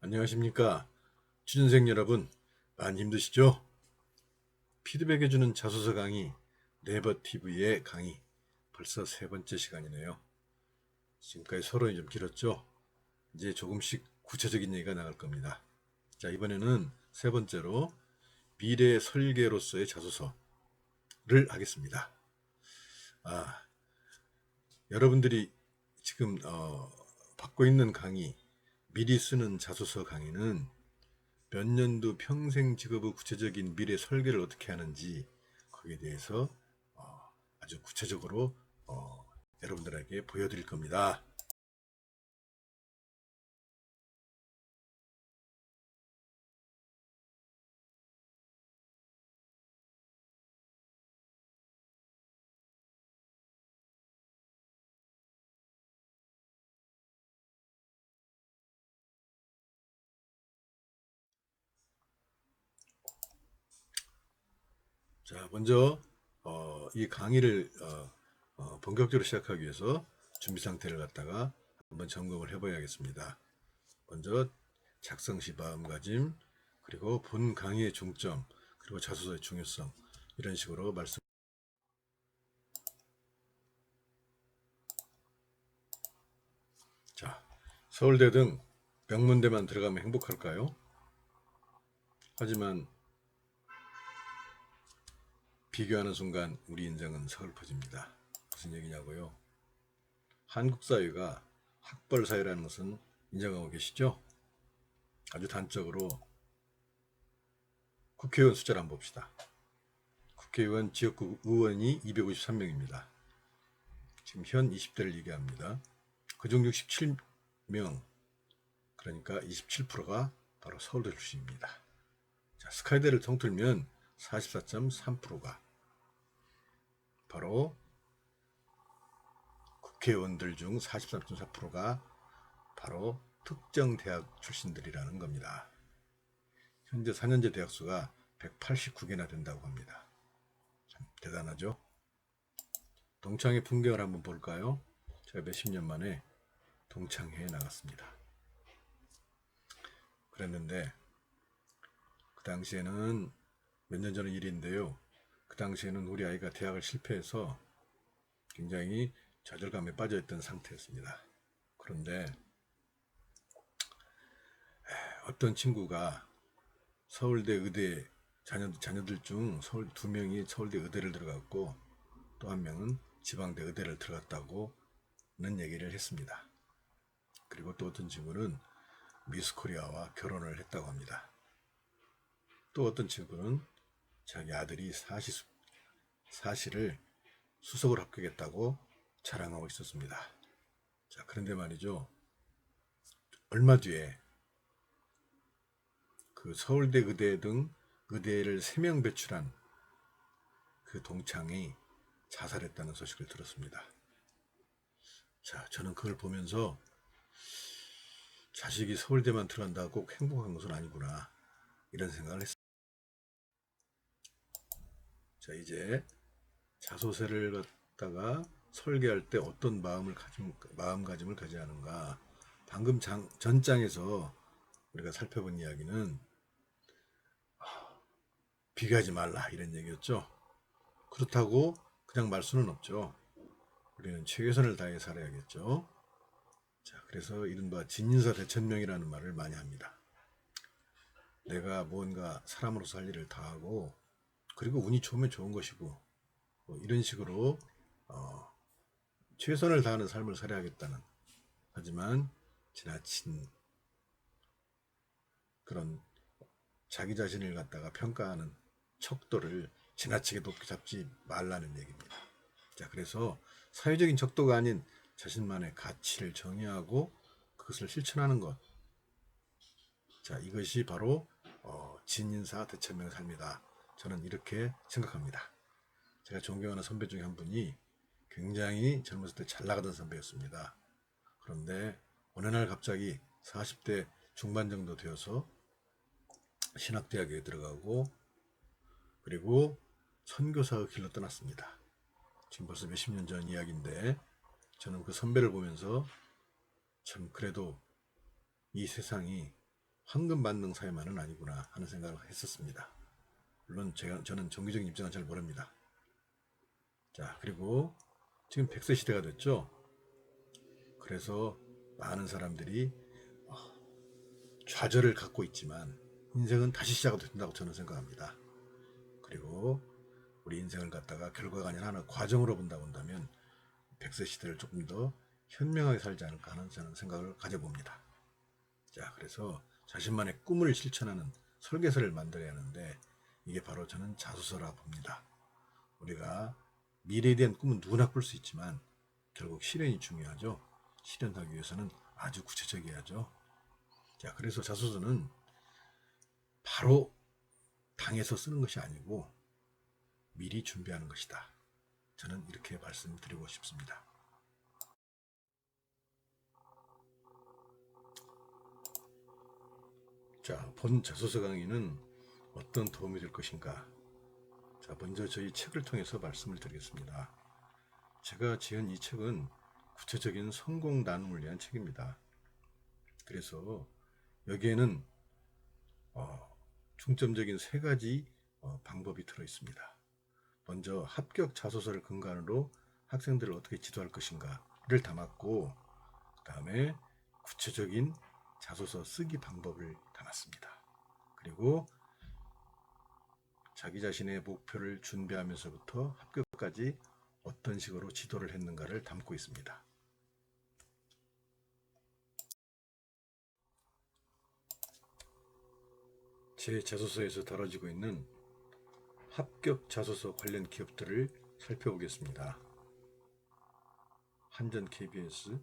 안녕하십니까. 취준생 여러분, 많이 힘드시죠? 피드백해주는 자소서 강의, 네버티브의 강의, 벌써 세 번째 시간이네요. 지금까지 서론이 좀 길었죠? 이제 조금씩 구체적인 얘기가 나갈 겁니다. 자, 이번에는 세 번째로 미래 설계로서의 자소서를 하겠습니다. 여러분들이 지금 받고 있는 강의, 미리 쓰는 자소서 강의는 몇 년도 평생 직업의 구체적인 미래 설계를 어떻게 하는지 거기에 대해서 아주 구체적으로 여러분들에게 보여드릴 겁니다. 자, 먼저 이 강의를 본격적으로 시작하기 위해서 준비 상태를 갖다가 한번 점검을 해봐야겠습니다. 먼저 작성 시 마음가짐, 그리고 본 강의의 중점, 그리고 자소서의 중요성, 이런 식으로 말씀. 자, 서울대 등 명문대만 들어가면 행복할까요? 하지만 비교하는 순간 우리 인생은 서글퍼집니다. 무슨 얘기냐고요? 한국 사회가 학벌 사회라는 것은 인정하고 계시죠? 아주 단적으로 국회의원 숫자를 한번 봅시다. 국회의원 지역구 의원이 253명입니다. 지금 현 20대를 얘기합니다. 그중 67명, 그러니까 27%가 바로 서울대 출신입니다. 자, 스카이대를 통틀면 44.3%가 바로 국회의원들 중 43.4%가 바로 특정 대학 출신들이라는 겁니다. 현재 4년제 대학 수가 189개나 된다고 합니다. 참 대단하죠? 동창회 풍경을 한번 볼까요? 제가 몇십 년 만에 동창회에 나갔습니다. 그랬는데 그 당시에는 몇 년 전 일인데요. 그 당시에는 우리 아이가 대학을 실패해서 굉장히 좌절감에 빠져있던 상태였습니다. 그런데 어떤 친구가 서울대 의대 자녀들 중 서울 2명이 서울대 의대를 들어갔고 또 한 명은 지방대 의대를 들어갔다고는 얘기를 했습니다. 그리고 또 어떤 친구는 미스코리아와 결혼을 했다고 합니다. 또 어떤 친구는 자기 아들이 사실을 수석을 합격했다고 자랑하고 있었습니다. 자, 그런데 말이죠. 얼마 뒤에 그 서울대 의대 등 의대를 3명 배출한 그 동창이 자살했다는 소식을 들었습니다. 자, 저는 그걸 보면서 자식이 서울대만 들어간다고 꼭 행복한 것은 아니구나, 이런 생각을 했습니다. 자, 이제 자소서를 갖다가 설계할 때 어떤 마음가짐을 가져야 하는가. 방금 전장에서 우리가 살펴본 이야기는 비교하지 말라, 이런 얘기였죠. 그렇다고 그냥 말 수는 없죠. 우리는 최선을 다해 살아야겠죠. 자, 그래서 이른바 진인사 대천명이라는 말을 많이 합니다. 내가 뭔가 사람으로서 할 일을 다하고, 그리고 운이 좋으면 좋은 것이고, 이런 식으로 최선을 다하는 삶을 살아야겠다는, 하지만 지나친 그런 자기 자신을 갖다가 평가하는 척도를 지나치게 높게 잡지 말라는 얘기입니다. 자, 그래서 사회적인 척도가 아닌 자신만의 가치를 정의하고 그것을 실천하는 것. 자, 이것이 바로 진인사 대천명의 삶이다. 저는 이렇게 생각합니다. 제가 존경하는 선배 중에 한 분이 굉장히 젊었을 때 잘 나가던 선배였습니다. 그런데 어느 날 갑자기 40대 중반 정도 되어서 신학대학에 들어가고, 그리고 선교사의 길로 떠났습니다. 지금 벌써 몇십 년 전 이야기인데, 저는 그 선배를 보면서 참 그래도 이 세상이 황금 만능 사회만은 아니구나 하는 생각을 했었습니다. 물론 저는 정규적인 입장은 잘 모릅니다. 자, 그리고 지금 100세 시대가 됐죠. 그래서 많은 사람들이 좌절을 갖고 있지만 인생은 다시 시작도 된다고 저는 생각합니다. 그리고 우리 인생을 갖다가 결과가 아니라 하나 과정으로 본다면 100세 시대를 조금 더 현명하게 살지 않을까 하는 저는 생각을 가져봅니다. 자, 그래서 자신만의 꿈을 실천하는 설계서를 만들어야 하는데 이게 바로 저는 자소서라 봅니다. 우리가 미래에 대한 꿈은 누구나 꿀 수 있지만 결국 실현이 중요하죠. 실현하기 위해서는 아주 구체적이어야죠. 자, 그래서 자소서는 바로 당해서 쓰는 것이 아니고 미리 준비하는 것이다. 저는 이렇게 말씀드리고 싶습니다. 자, 본 자소서 강의는 어떤 도움이 될 것인가? 자, 먼저 저희 책을 통해서 말씀을 드리겠습니다. 제가 지은 이 책은 구체적인 성공 나눔을 위한 책입니다. 그래서 여기에는 중점적인 3가지 방법이 들어 있습니다. 먼저 합격 자소서를 근간으로 학생들을 어떻게 지도할 것인가를 담았고, 그 다음에 구체적인 자소서 쓰기 방법을 담았습니다. 그리고 자기 자신의 목표를 준비하면서부터 합격까지 어떤 식으로 지도를 했는가를 담고 있습니다. 제 자소서에서 다뤄지고 있는 합격 자소서 관련 기업들을 살펴보겠습니다. 한전 KBS,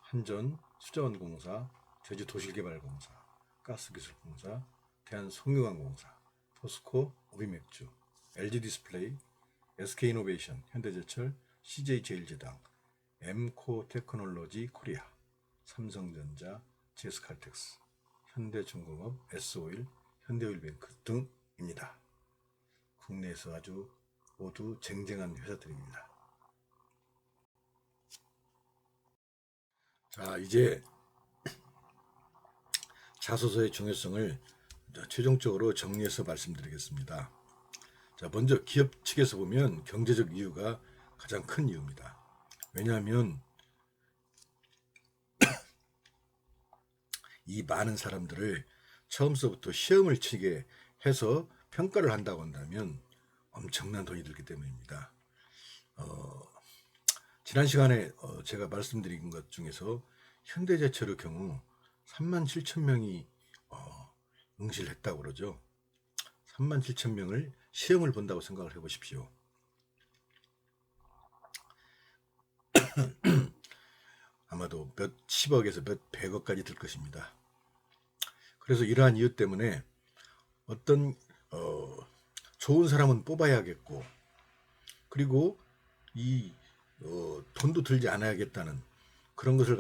한전 수자원공사, 제주도실개발공사, 가스기술공사, 대한송유관공사, 포스코 오비맥주, LG디스플레이, SK이노베이션, 현대제철, CJ제일제당, 엠코테크놀로지 코리아, 삼성전자, 제스칼텍스, 현대중공업, S오일, 현대오일뱅크 등입니다. 국내에서 아주 모두 쟁쟁한 회사들입니다. 자, 이제 자소서의 중요성을 최종적으로 정리해서 말씀드리겠습니다. 자, 먼저 기업 측에서 보면 경제적 이유가 가장 큰 이유입니다. 왜냐하면 이 많은 사람들을 처음서부터 시험을 치게 해서 평가를 한다고 한다면 엄청난 돈이 들기 때문입니다. 지난 시간에 제가 말씀드린 것 중에서 현대제철의 경우 37,000명이 응시를 했다고 그러죠. 37,000명을 시험을 본다고 생각을 해보십시오. 아마도 몇 십억에서 몇 백억까지 들 것입니다. 그래서 이러한 이유 때문에 어떤 좋은 사람은 뽑아야겠고, 그리고 이 돈도 들지 않아야겠다는 그런 것을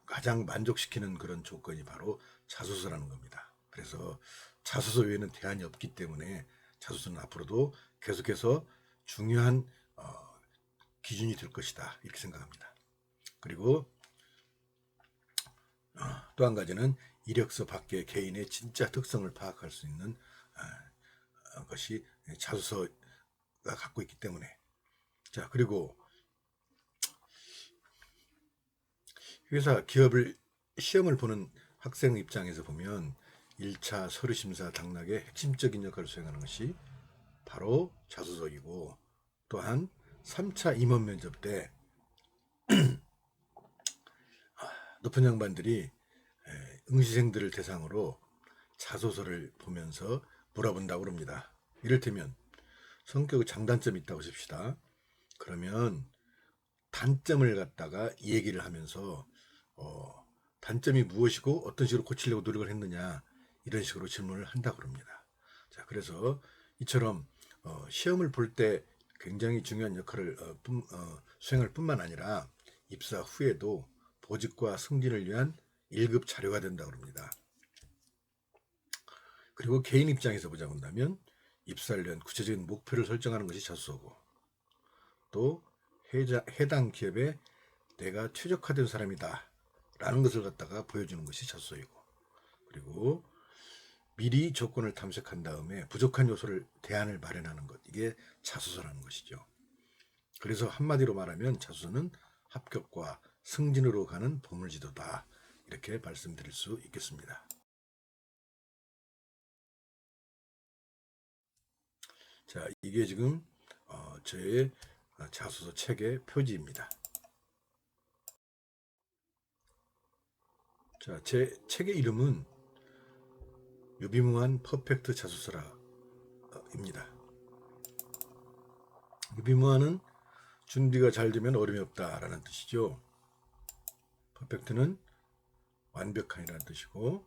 가장 만족시키는 그런 조건이 바로 자소서라는 겁니다. 그래서 자소서 외에는 대안이 없기 때문에 자소서는 앞으로도 계속해서 중요한 기준이 될 것이다, 이렇게 생각합니다. 그리고 또 한 가지는 이력서 밖에 개인의 진짜 특성을 파악할 수 있는 것이 자소서가 갖고 있기 때문에. 자, 그리고 회사 기업을 시험을 보는 학생 입장에서 보면 1차 서류심사 당락의 핵심적인 역할을 수행하는 것이 바로 자소서이고, 또한 3차 임원 면접 때 높은 양반들이 응시생들을 대상으로 자소서를 보면서 물어본다고 합니다. 이를테면 성격의 장단점이 있다고 하십시다. 그러면 단점을 갖다가 얘기를 하면서 단점이 무엇이고 어떤 식으로 고치려고 노력을 했느냐, 이런 식으로 질문을 한다고 합니다. 자, 그래서 이처럼 시험을 볼 때 굉장히 중요한 역할을 수행할 뿐만 아니라 입사 후에도 보직과 승진을 위한 1급 자료가 된다고 합니다. 그리고 개인 입장에서 보자고 한다면 입사를 위한 구체적인 목표를 설정하는 것이 자소서고, 또 해당 기업에 내가 최적화된 사람이다 라는 것을 갖다가 보여주는 것이 자소서이고, 그리고 미리 조건을 탐색한 다음에 부족한 요소를 대안을 마련하는 것, 이게 자소서라는 것이죠. 그래서 한마디로 말하면 자소서는 합격과 승진으로 가는 보물지도다, 이렇게 말씀드릴 수 있겠습니다. 자, 이게 지금 저의 자소서 책의 표지입니다. 자, 제 책의 이름은 유비무한 퍼펙트 자소서라입니다. 유비무한은 준비가 잘 되면 어려움이 없다라는 뜻이죠. 퍼펙트는 완벽한이라는 뜻이고,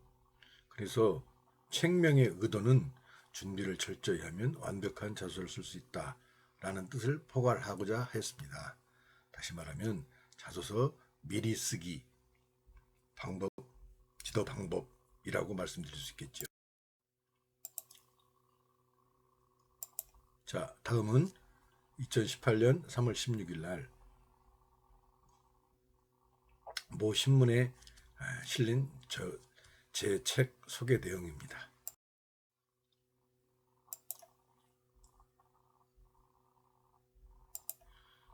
그래서 책명의 의도는 준비를 철저히 하면 완벽한 자소서를 쓸 수 있다라는 뜻을 포괄하고자 했습니다. 다시 말하면 자소서 미리 쓰기 방법, 지도 방법이라고 말씀드릴 수 있겠죠. 자, 다음은 2018년 3월 16일 날 모 신문에 실린 제 책 소개 내용입니다.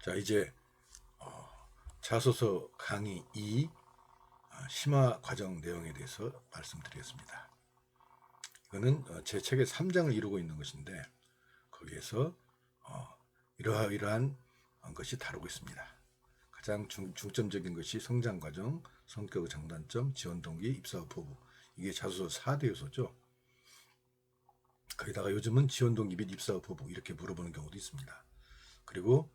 자, 이제 자소서 강의 2 심화 과정 내용에 대해서 말씀드리겠습니다. 이거는 제 책의 3장을 이루고 있는 것인데, 거기에서 이러한 것이 다루고 있습니다. 가장 중점적인 것이 성장 과정, 성격의 장단점, 지원 동기, 입사 후 포부. 이게 자소서 4대 요소죠. 거기다가 요즘은 지원 동기 및 입사 후 포부 이렇게 물어보는 경우도 있습니다. 그리고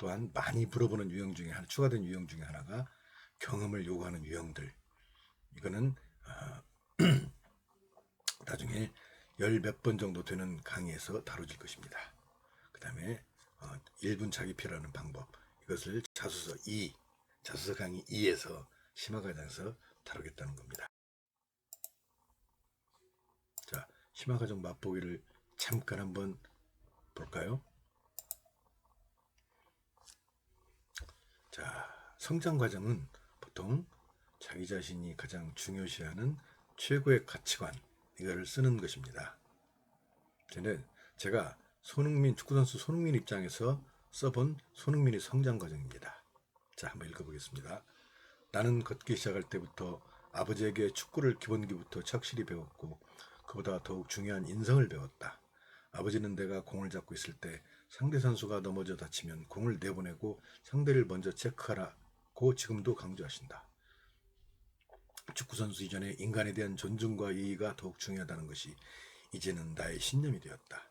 또한 많이 물어보는 유형 중에 하나, 추가된 유형 중에 하나가 경험을 요구하는 유형들. 이거는 나중에 10몇 번 정도 되는 강의에서 다뤄질 것입니다. 그 다음에 1분 자기 표현하는 방법, 이것을 자소서 강의 2에서 심화과정에서 다루겠다는 겁니다. 자, 심화과정 맛보기를 잠깐 한번 볼까요? 자, 성장과정은 보통 자기 자신이 가장 중요시하는 최고의 가치관, 이거를 쓰는 것입니다. 제가 축구선수 손흥민 입장에서 써본 손흥민의 성장과정입니다. 자, 한번 읽어보겠습니다. 나는 걷기 시작할 때부터 아버지에게 축구를 기본기부터 착실히 배웠고, 그보다 더욱 중요한 인성을 배웠다. 아버지는 내가 공을 잡고 있을 때 상대 선수가 넘어져 다치면 공을 내보내고 상대를 먼저 체크하라고 지금도 강조하신다. 축구선수 이전에 인간에 대한 존중과 예의가 더욱 중요하다는 것이 이제는 나의 신념이 되었다.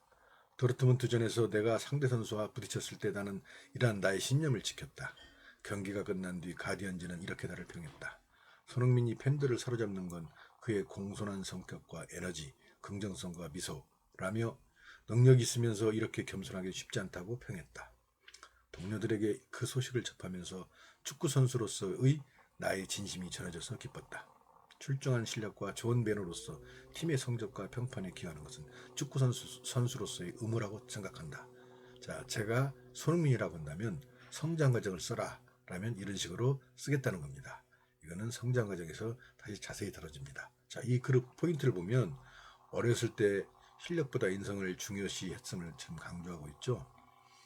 도르트문트전에서 내가 상대 선수와 부딪혔을 때 나는 이러한 나의 신념을 지켰다. 경기가 끝난 뒤 가디언지는 이렇게 나를 평했다. 손흥민이 팬들을 사로잡는 건 그의 공손한 성격과 에너지, 긍정성과 미소라며 능력이 있으면서 이렇게 겸손하기 쉽지 않다고 평했다. 동료들에게 그 소식을 접하면서 축구선수로서의 나의 진심이 전해져서 기뻤다. 출중한 실력과 좋은 매너로서 팀의 성적과 평판에 기여하는 것은 축구 선수로서의 의무라고 생각한다. 자, 제가 손흥민이라고 한다면 성장 과정을 써라 라면 이런 식으로 쓰겠다는 겁니다. 이거는 성장 과정에서 다시 자세히 다뤄집니다. 자, 이 그룹 포인트를 보면 어렸을 때 실력보다 인성을 중요시 했음을 지금 강조하고 있죠.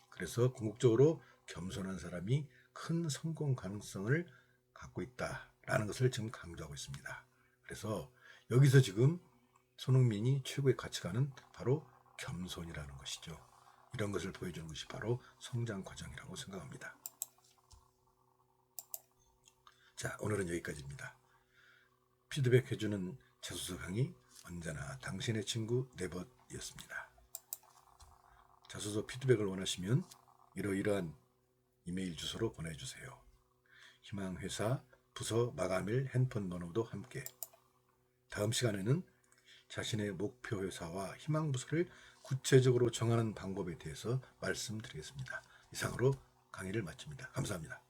그래서 궁극적으로 겸손한 사람이 큰 성공 가능성을 갖고 있다라는 것을 지금 강조하고 있습니다. 그래서 여기서 지금 손흥민이 최고의 가치관은 바로 겸손이라는 것이죠. 이런 것을 보여주는 것이 바로 성장 과정이라고 생각합니다. 자, 오늘은 여기까지입니다. 피드백 해주는 자소서 강의, 언제나 당신의 친구 네벗이었습니다. 자소서 피드백을 원하시면 이러이러한 이메일 주소로 보내주세요. 희망회사 부서 마감일 핸폰 번호도 함께. 다음 시간에는 자신의 목표 회사와 희망 부서를 구체적으로 정하는 방법에 대해서 말씀드리겠습니다. 이상으로 강의를 마칩니다. 감사합니다.